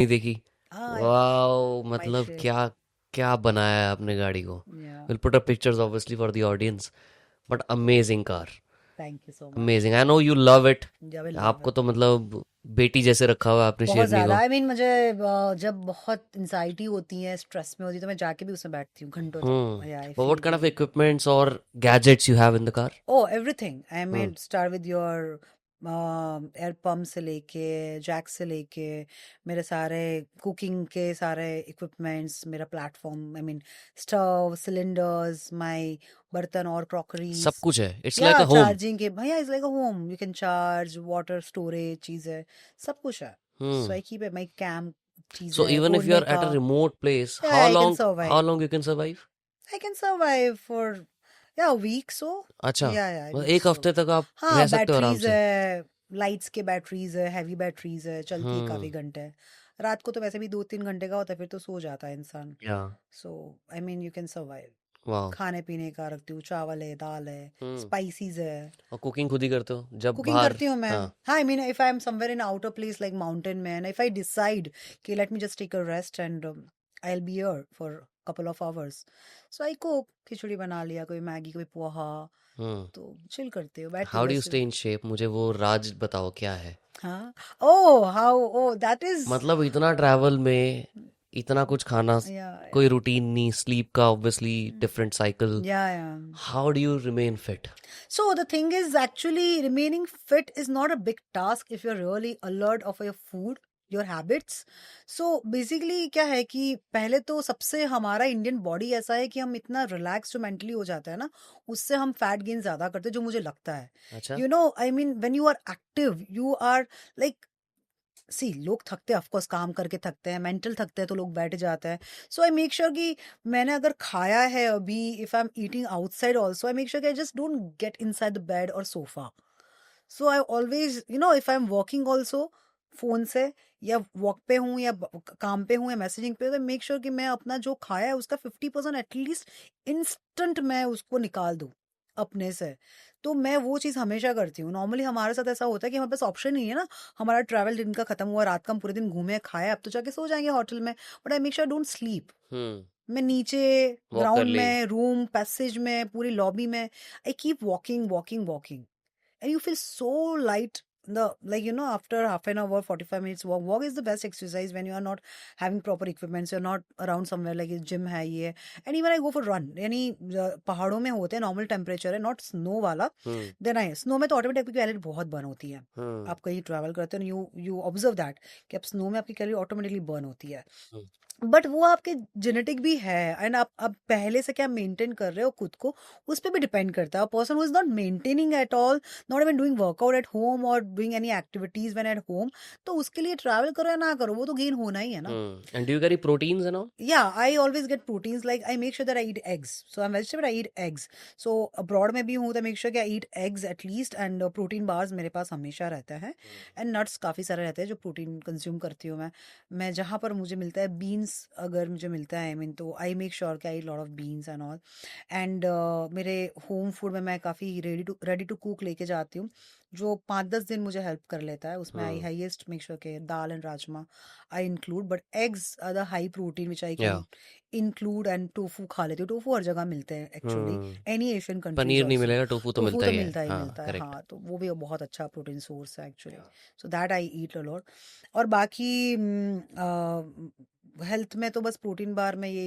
नहीं देखी। Ah, wow, my मतलब ship. क्या क्या बनाया है आपने गाड़ी को। Yeah. Will put up pictures obviously for the audience, but amazing car. Thank you so much. Amazing, I know you love it. Yeah, we love आपको it. तो मतलब बेटी जैसे रखा हुआ है आपने बहुत शेरनी ज्यादा। को। आई मीन मुझे जब बहुत इंजाइटी होती है, स्ट्रेस में होती है, तो मैं जाके भी उसमें बैठती हूँ घंटों तक। Yeah I what feel kind of very. Equipments और gadgets you have in the car? Oh everything. I hmm. Mean start with your air pump से लेके जैक से लेके मेरे सारे कुकिंग के सारे इक्विपमेंट्स, मेरा platform, I mean stove, cylinders, my बर्तन और सब क्रॉकरीज। कुछ है, इट्स लाइक या अ होम। चार्जिंग के भैया is like a home, you can charge water storage चीज़ है, सब कुछ है। सो हम्म। आई कीप माई कैंप चीज़ सो है इवन इफ यू ओढ़ने आर एट का। A remote place, I can how survive. Long you can survive? I can survive for या week सो। अच्छा, या मतलब वीक एक सो। हफ्ते तक आप हाँ रह सकते हो आराम बैटरीज से। है, लाइट्स के बैटरीज है, हैवी बैटरीज है, चलती है हम्म। काफी घंटे। रात को तो वैसे भी 2-3 घंटे का होता है, फिर तो सो जाता है इंसान। Yeah. So I mean you can survive. वाह। खाने पीने का रखती हूँ, चावल है, दाल है, हम्म। स्पाइसीज है। और कुकिंग खुद ही करते हो जब कुकिंग बाहर? करती हूँ मैं। हाँ। हाँ I mean if I am somewhere in outer place like mountain man, if I decide कि let me just take a rest and I will be here for couple of hours, so I cook. खिचड़ी बना लिया, कोई Maggi, कोई पोहा। हम्म। तो chill करते हो, बैठी हाउ डू यू बस। Stay in shape? मुझे वो राज बताओ क्या है। हाँ। ओ हाउ, ओ दैट इज। मतलब इतना ट्रैवल में, इतना कुछ खाना, या कोई रूटीन नहीं, स्लीप का ऑब्वियसली डिफरेंट साइकिल। या how do you remain fit? So the thing is actually remaining fit is not a big task if you're really alert of your food, your habits. So basically क्या है कि पहले तो सबसे हमारा Indian body ऐसा है कि हम इतना रिलैक्स जो मेंटली हो जाता है ना, उससे हम फैट गेन ज्यादा करते हैं, जो मुझे लगता है। अच्छा। You know I mean when you are active you are like, see लोग थकते हैं, ऑफकोर्स काम करके थकते हैं, मेंटल थकते हैं तो लोग बैठ जाते हैं। सो आई मेक श्योर कि मैंने अगर खाया है अभी, if I am eating outside also, I make sure कि I just don't get inside the bed और sofa. So I always you know if I am working also phone से, या वॉक पे हूँ या काम पे हूँ या मैसेजिंग पे, तो मेक श्योर कि मैं अपना जो खाया है उसका 50% एटलीस्ट इंस्टेंट मैं उसको निकाल दूँ अपने से। तो मैं वो चीज़ हमेशा करती हूँ। नॉर्मली हमारे साथ ऐसा होता है कि हमारे पास ऑप्शन नहीं है ना, हमारा ट्रैवल दिन का खत्म हुआ, रात का हम पूरे दिन घूमे खाए, अब तो जाके सो जाएंगे होटल में, but I make sure don't sleep. Hmm. मैं नीचे वॉक कर ग्राउंड ली। में, रूम पैसेज में, पूरी लॉबी में, I keep walking walking walking, and you feel so light. The like you know after half an hour 45 minutes walk is the best exercise when you are not having proper equipments, you're not around somewhere like gym है ये। and even I go for run, यानी पहाड़ों में होते हैं, normal temperature है, not snow वाला। हम्म। Then I snow में तो ऑटोमेटिक आपकी कैलोरी बहुत बर्न होती है। हम्म। आप कहीं ट्रैवल करते हो, यू यू ऑब्जर्व दैट कि आप स्नो में आपकी कैलोरी ऑटोमेटिकली बर्न होती है। हम्म। बट वो आपके जेनेटिक भी है, एंड आप पहले से क्या मेंटेन कर रहे हो खुद को, उस पर भी डिपेंड करता है। Person who is not maintaining at all, not even doing workout at home और doing any activities when at home, तो उसके लिए ट्रैवल करो या ना करो, वो तो गेन होना ही है ना। And do you carry proteins and all? Yeah, I always get proteins. Like I make sure that I eat eggs. So I'm vegetarian, I eat eggs. So abroad में भी हूँ तो make sure कि I eat eggs at least, and protein bars मेरे पास हमेशा रहता है, and nuts काफ़ी सारे रहते हैं जो प्रोटीन कंज्यूम करती हूँ मैं जहाँ पर मुझे मिलता है beans, अगर मुझे मिलता है, I mean, तो I make sure कि I eat lot of beans and all, and मेरे होम फूड में मैं काफ़ी रेडी टू कुक लेके जाती हूँ, जो 5-10 दिन मुझे हेल्प कर लेता है। उसमें I hmm. Highest make sure के dal and rajma I include, but eggs are the high protein which I yeah. Can include, and tofu खा लेती हूँ। टोफू हर जगह मिलते हैं एक्चुअली, हम्म। एनी एशियन कंट्रीज पनीर नहीं ऑल्सो। मिलेगा, टोफू तो टोफू मिलता तो ही है, मिलता ही हाँ मिलता है, करेक्ट। हाँ, तो वो भी बहुत अच्छा प्रोटीन सोर्स है actually. So that I eat a lot. और बाकी हेल्थ में तो बस प्रोटीन बार में ये